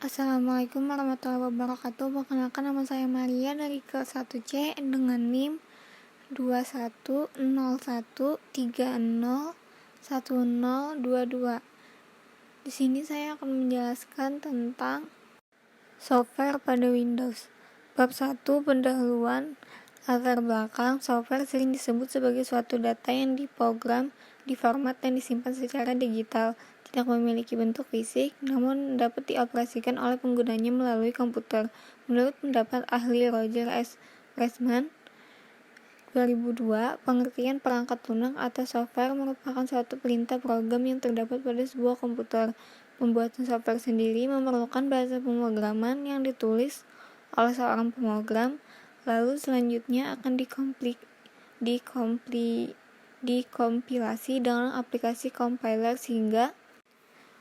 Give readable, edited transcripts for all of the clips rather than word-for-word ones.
Assalamualaikum warahmatullahi wabarakatuh. Perkenalkan, nama saya Maria dari kelas 1C dengan NIM 2101301022. Di sini saya akan menjelaskan tentang software pada Windows. Bab 1, pendahuluan. Latar belakang, software sering disebut sebagai suatu data yang diprogram, diformat, dan disimpan secara digital, tidak memiliki bentuk fisik, namun dapat dioperasikan oleh penggunanya melalui komputer. Menurut pendapat ahli Roger S. Pressman, 2002, pengertian perangkat lunak atau software merupakan suatu perintah program yang terdapat pada sebuah komputer. Pembuatan software sendiri memerlukan bahasa pemrograman yang ditulis oleh seorang pemrogram, lalu selanjutnya akan dikompilasi dengan aplikasi compiler sehingga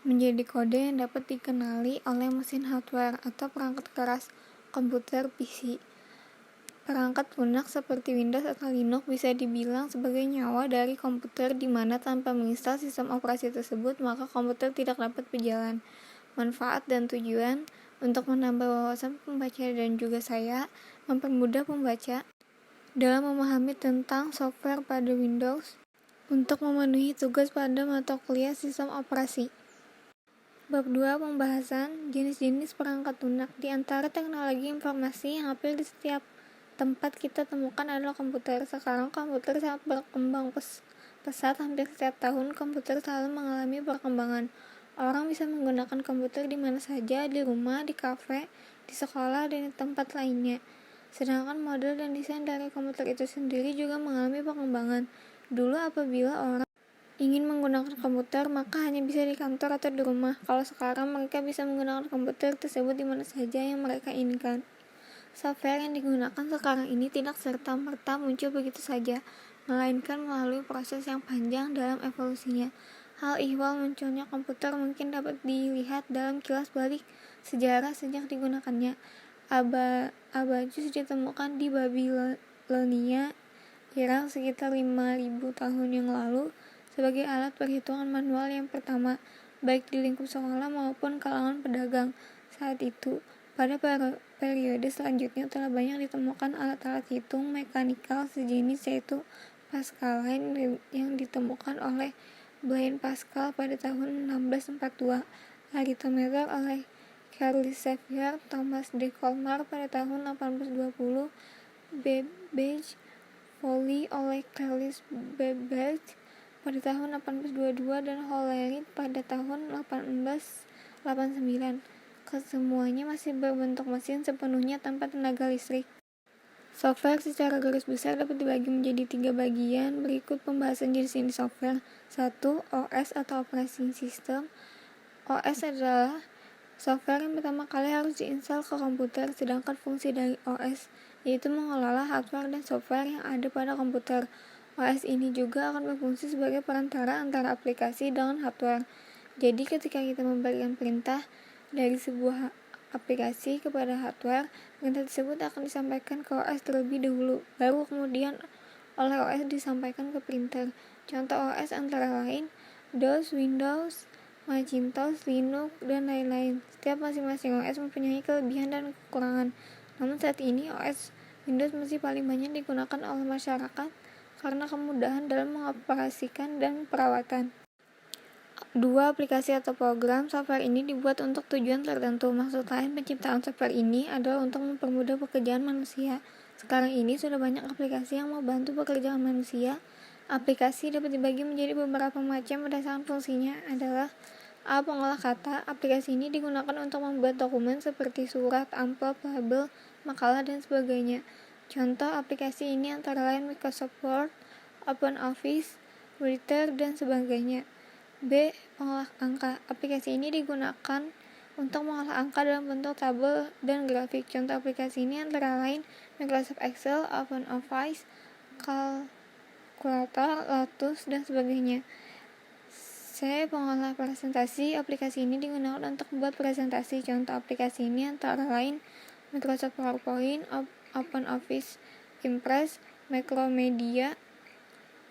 menjadi kode yang dapat dikenali oleh mesin hardware atau perangkat keras komputer PC. Perangkat lunak seperti Windows atau Linux bisa dibilang sebagai nyawa dari komputer, di mana tanpa menginstal sistem operasi tersebut maka komputer tidak dapat berjalan. Manfaat dan tujuan untuk menambah wawasan pembaca dan juga saya mempermudah pembaca dalam memahami tentang software pada Windows untuk memenuhi tugas pada mata kuliah sistem operasi. Bab 2, pembahasan jenis-jenis perangkat lunak. Di antara teknologi informasi yang hampir di setiap tempat kita temukan adalah komputer. Sekarang komputer sangat berkembang pesat. Hampir setiap tahun komputer selalu mengalami perkembangan. Orang bisa menggunakan komputer di mana saja, di rumah, di kafe, di sekolah, dan di tempat lainnya. Sedangkan model dan desain dari komputer itu sendiri juga mengalami perkembangan. Dulu apabila orang ingin menggunakan komputer, maka hanya bisa di kantor atau di rumah. Kalau sekarang mereka bisa menggunakan komputer tersebut di mana saja yang mereka inginkan. Software yang digunakan sekarang ini tidak serta-merta muncul begitu saja, melainkan melalui proses yang panjang dalam evolusinya. Hal ihwal munculnya komputer mungkin dapat dilihat dalam kilas balik sejarah sejak digunakannya. Abacus ditemukan di Babilonia, Irak sekitar 5.000 tahun yang lalu sebagai alat perhitungan manual yang pertama, baik di lingkup sekolah maupun kalangan pedagang. Saat itu, pada periode selanjutnya telah banyak ditemukan alat-alat hitung mekanikal sejenis, yaitu Pascaline yang ditemukan oleh Blaise Pascal pada tahun 1642, arithmeter oleh Charles Xavier Thomas de Colmar pada tahun 1820, Babbage Folly oleh Charles Babbage pada tahun 1822, dan Hollerith pada tahun 1889. Kesemuanya masih berbentuk mesin sepenuhnya tanpa tenaga listrik. Software secara garis besar dapat dibagi menjadi 3 bagian. Berikut pembahasan jenis-jenis software. 1. OS atau Operating System. OS adalah software yang pertama kali harus diinstal ke komputer, sedangkan fungsi dari OS yaitu mengelola hardware dan software yang ada pada komputer. OS ini juga akan berfungsi sebagai perantara antara aplikasi dengan hardware. Jadi ketika kita memberikan perintah dari sebuah aplikasi kepada hardware, perintah tersebut akan disampaikan ke OS terlebih dahulu, baru kemudian oleh OS disampaikan ke printer. Contoh OS antara lain DOS, Windows, Macintosh, Linux, dan lain-lain. Setiap masing-masing OS mempunyai kelebihan dan kekurangan. Namun saat ini OS Windows masih paling banyak digunakan oleh masyarakat karena kemudahan dalam mengoperasikan dan perawatan. 2. Aplikasi atau program. Software ini dibuat untuk tujuan tertentu. Maksud lain penciptaan software ini adalah untuk mempermudah pekerjaan manusia. Sekarang ini sudah banyak aplikasi yang membantu pekerjaan manusia. Aplikasi dapat dibagi menjadi beberapa macam berdasarkan fungsinya adalah: A. Pengolah kata. Aplikasi ini digunakan untuk membuat dokumen seperti surat, amplop, label, makalah, dan sebagainya. Contoh aplikasi ini antara lain Microsoft Word, OpenOffice, Writer, dan sebagainya. B. Pengolah angka. Aplikasi ini digunakan untuk mengolah angka dalam bentuk tabel dan grafik. Contoh aplikasi ini antara lain Microsoft Excel, OpenOffice, Calculator, Lotus, dan sebagainya. C. Pengolah presentasi. Aplikasi ini digunakan untuk membuat presentasi. Contoh aplikasi ini antara lain Microsoft PowerPoint, OpenOffice Impress, Macromedia,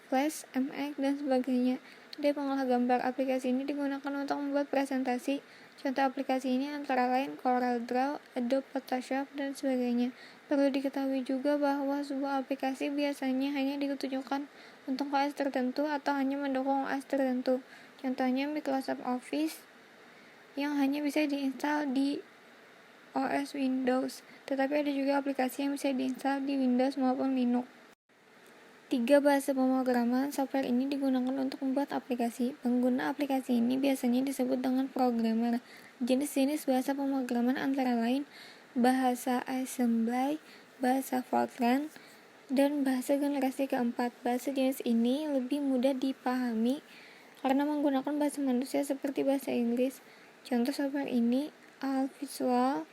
Flash, MX, dan sebagainya. D. Pengolah gambar. Aplikasi ini digunakan untuk membuat presentasi. Contoh aplikasi ini antara lain CorelDRAW, Adobe Photoshop, dan sebagainya. Perlu diketahui juga bahwa sebuah aplikasi biasanya hanya ditujukan untuk OS tertentu atau hanya mendukung OS tertentu. Contohnya Microsoft Office yang hanya bisa diinstal di OS Windows, tetapi ada juga aplikasi yang bisa diinstal di Windows maupun Linux. 3 bahasa pemrograman software ini digunakan untuk membuat aplikasi. Pengguna aplikasi ini biasanya disebut dengan programmer. Jenis-jenis bahasa pemrograman antara lain bahasa assembly, bahasa Fortran, dan bahasa generasi keempat. Bahasa jenis ini lebih mudah dipahami karena menggunakan bahasa manusia seperti bahasa Inggris. Contoh software ini Visual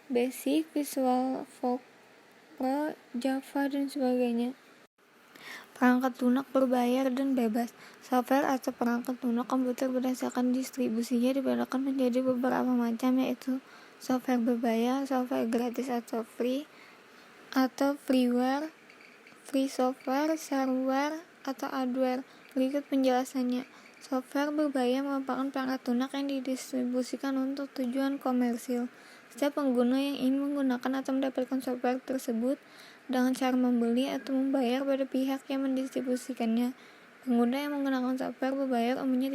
Basic, Visual Pro, Java, dan sebagainya. Perangkat lunak berbayar dan bebas. Software atau perangkat lunak komputer berdasarkan distribusinya dibedakan menjadi beberapa macam, yaitu software berbayar, software gratis atau freeware, free software, shareware, atau adware. Berikut penjelasannya. Software berbayar merupakan perangkat lunak yang didistribusikan untuk tujuan komersil. Setiap pengguna yang ingin menggunakan atau mendapatkan software tersebut dengan cara membeli atau membayar pada pihak yang mendistribusikannya. Pengguna yang menggunakan software berbayar umumnya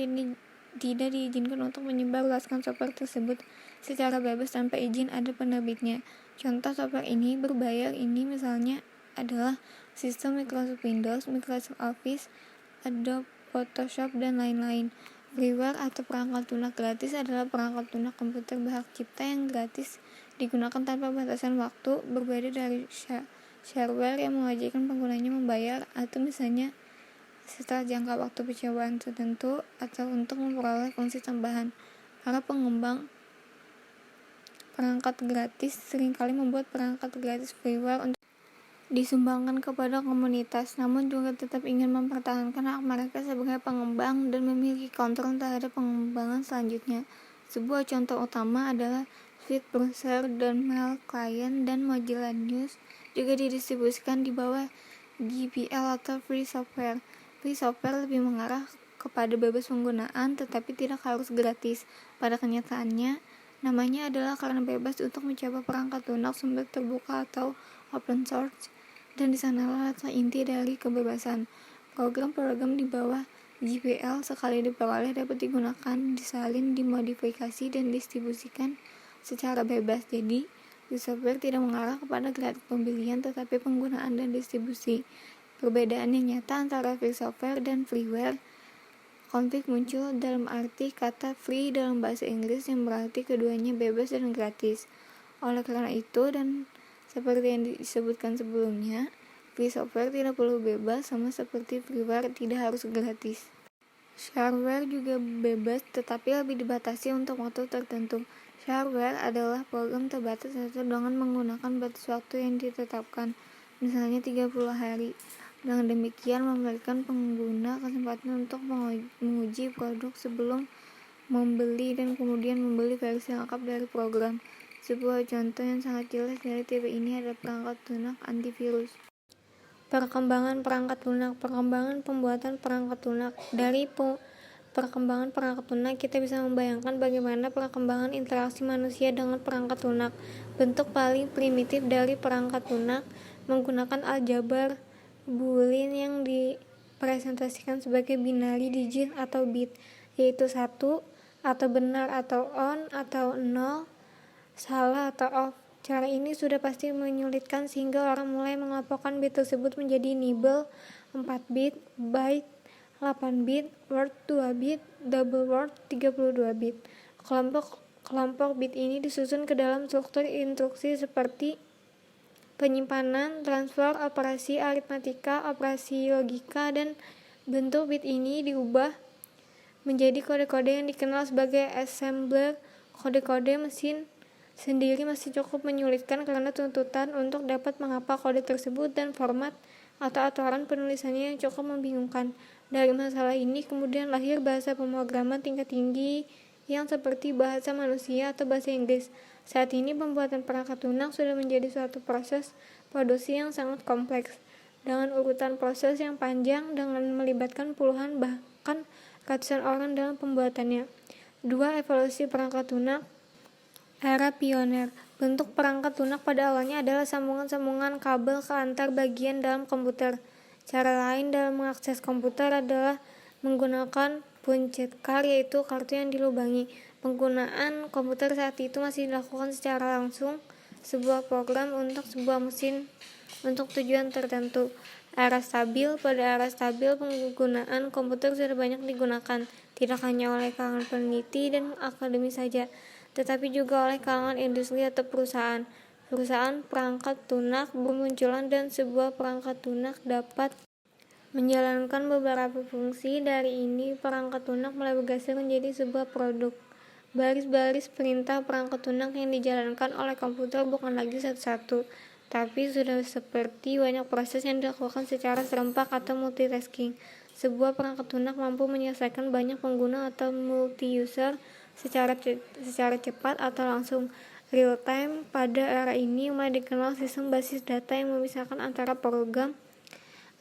tidak diizinkan untuk menyebarluaskan software tersebut secara bebas tanpa izin ada penerbitnya. Contoh software ini berbayar ini misalnya adalah sistem Microsoft Windows, Microsoft Office, Adobe Photoshop, dan lain-lain. Freeware atau perangkat lunak gratis adalah perangkat lunak komputer berhak cipta yang gratis digunakan tanpa batasan waktu, berbeda dari shareware yang mewajibkan penggunanya membayar atau misalnya setelah jangka waktu percobaan tertentu atau untuk memperoleh fungsi tambahan. Para pengembang perangkat gratis seringkali membuat perangkat gratis freeware untuk disumbangkan kepada komunitas, namun juga tetap ingin mempertahankan hak mereka sebagai pengembang dan memiliki kontrol terhadap pengembangan selanjutnya. Sebuah contoh utama adalah Swift Browser dan Mail Client dan Mozilla News juga didistribusikan di bawah GPL atau Free Software. Free Software lebih mengarah kepada bebas penggunaan tetapi tidak harus gratis. Pada kenyataannya, namanya adalah karena bebas untuk mencoba perangkat lunak sumber terbuka atau open source, dan di sanalah letak inti dari kebebasan. Program-program di bawah GPL sekali diperoleh dapat digunakan, disalin, dimodifikasi, dan distribusikan secara bebas. Jadi, free software tidak mengarah kepada gratis pembelian tetapi penggunaan dan distribusi. Perbedaan yang nyata antara free software dan freeware konflik muncul dalam arti kata free dalam bahasa Inggris yang berarti keduanya bebas dan gratis. Oleh karena itu, dan seperti yang disebutkan sebelumnya, free software tidak perlu bebas sama seperti freeware tidak harus gratis. Shareware juga bebas tetapi lebih dibatasi untuk waktu tertentu. Shareware adalah program terbatas atau dengan menggunakan batas waktu yang ditetapkan, misalnya 30 hari. Dengan demikian memberikan pengguna kesempatan untuk menguji produk sebelum membeli dan kemudian membeli versi lengkap dari program. Sebuah contoh yang sangat jelas dari tipe ini adalah perangkat lunak antivirus. Perkembangan perangkat lunak. Perkembangan pembuatan perangkat lunak. Dari perkembangan perangkat lunak, kita bisa membayangkan bagaimana perkembangan interaksi manusia dengan perangkat lunak. Bentuk paling primitif dari perangkat lunak menggunakan aljabar Boolean yang dipresentasikan sebagai binary digit atau bit, yaitu 1 atau benar atau on atau 0, salah atau off. Cara ini sudah pasti menyulitkan sehingga orang mulai mengelompokkan bit tersebut menjadi nibble 4 bit, byte 8 bit, word 2 bit, double word 32 bit. Kelompok bit ini disusun ke dalam struktur instruksi seperti penyimpanan, transfer, operasi aritmatika, operasi logika, dan bentuk bit ini diubah menjadi kode-kode yang dikenal sebagai assembler. Kode-kode mesin sendiri masih cukup menyulitkan karena tuntutan untuk dapat menghafal kode tersebut dan format atau aturan penulisannya yang cukup membingungkan. Dari masalah ini kemudian lahir bahasa pemrograman tingkat tinggi yang seperti bahasa manusia atau bahasa Inggris. Saat ini pembuatan perangkat lunak sudah menjadi suatu proses produksi yang sangat kompleks, dengan urutan proses yang panjang dengan melibatkan puluhan bahkan ratusan orang dalam pembuatannya. 2. Evolusi perangkat lunak era pioner. Bentuk perangkat lunak pada awalnya adalah sambungan-sambungan kabel ke antar bagian dalam komputer. Cara lain dalam mengakses komputer adalah menggunakan punch card, yaitu kartu yang dilubangi. Penggunaan komputer saat itu masih dilakukan secara langsung, sebuah program untuk sebuah mesin untuk tujuan tertentu. Era stabil. Pada era stabil, penggunaan komputer sudah banyak digunakan, tidak hanya oleh kalangan peneliti dan akademi saja, tetapi juga oleh kalangan industri atau perusahaan. Perusahaan perangkat lunak bermunculan dan sebuah perangkat lunak dapat menjalankan beberapa fungsi. Dari ini, perangkat lunak mulai bergeser menjadi sebuah produk. Baris-baris perintah perangkat lunak yang dijalankan oleh komputer bukan lagi satu-satu, tapi sudah seperti banyak proses yang dilakukan secara serempak atau multitasking. Sebuah perangkat lunak mampu menyelesaikan banyak pengguna atau multi-user secara cepat atau langsung real time. Pada era ini mulai dikenal sistem basis data yang memisahkan antara program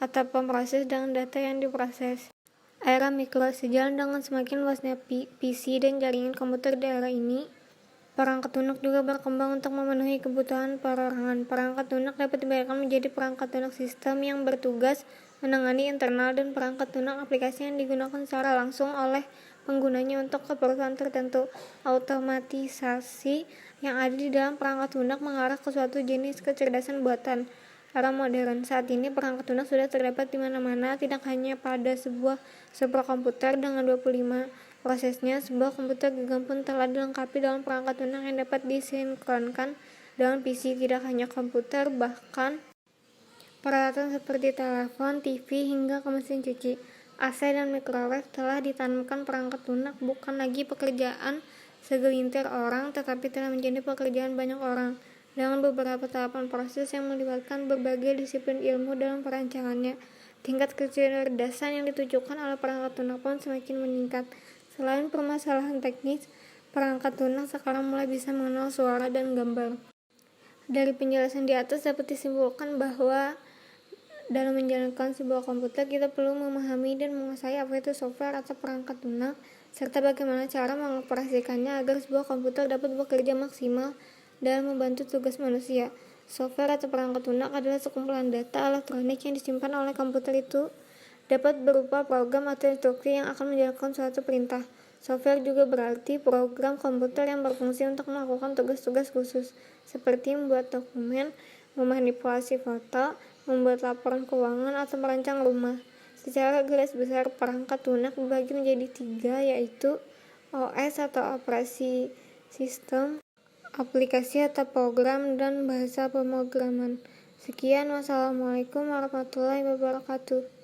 atau pemroses dengan data yang diproses. Era mikro. Sejalan dengan semakin luasnya PC dan jaringan komputer di era ini, perangkat lunak juga berkembang untuk memenuhi kebutuhan perorangan. Perangkat lunak dapat dibedakan menjadi perangkat lunak sistem yang bertugas menangani internal dan perangkat lunak aplikasi yang digunakan secara langsung oleh penggunanya untuk keperluan tertentu. Otomatisasi yang ada di dalam perangkat lunak mengarah ke suatu jenis kecerdasan buatan. Era modern. Saat ini perangkat lunak sudah terdapat di mana-mana, tidak hanya pada sebuah superkomputer dengan 25 prosesnya. Sebuah komputer genggam pun telah dilengkapi dalam perangkat lunak yang dapat disinkronkan dengan PC. Tidak hanya komputer, bahkan peralatan seperti telepon, TV, hingga ke mesin cuci, AC, dan microwave telah ditanamkan perangkat lunak. Bukan lagi pekerjaan segelintir orang, tetapi telah menjadi pekerjaan banyak orang, dengan beberapa tahapan proses yang melibatkan berbagai disiplin ilmu dalam perancangannya. Tingkat kecerdasan yang ditujukan oleh perangkat lunak pun semakin meningkat. Selain permasalahan teknis, perangkat lunak sekarang mulai bisa mengenal suara dan gambar. Dari penjelasan di atas dapat disimpulkan bahwa dalam menjalankan sebuah komputer, kita perlu memahami dan menguasai apa itu software atau perangkat lunak, serta bagaimana cara mengoperasikannya agar sebuah komputer dapat bekerja maksimal dalam membantu tugas manusia. Software atau perangkat lunak adalah sekumpulan data elektronik yang disimpan oleh komputer. Itu dapat berupa program atau instruksi yang akan menjalankan suatu perintah. Software juga berarti program komputer yang berfungsi untuk melakukan tugas-tugas khusus, seperti membuat dokumen, memanipulasi foto, membuat laporan keuangan, atau merancang rumah. Secara garis besar, perangkat lunak dibagi menjadi 3, yaitu OS atau operasi sistem, aplikasi atau program, dan bahasa pemrograman. Sekian, wassalamualaikum warahmatullahi wabarakatuh.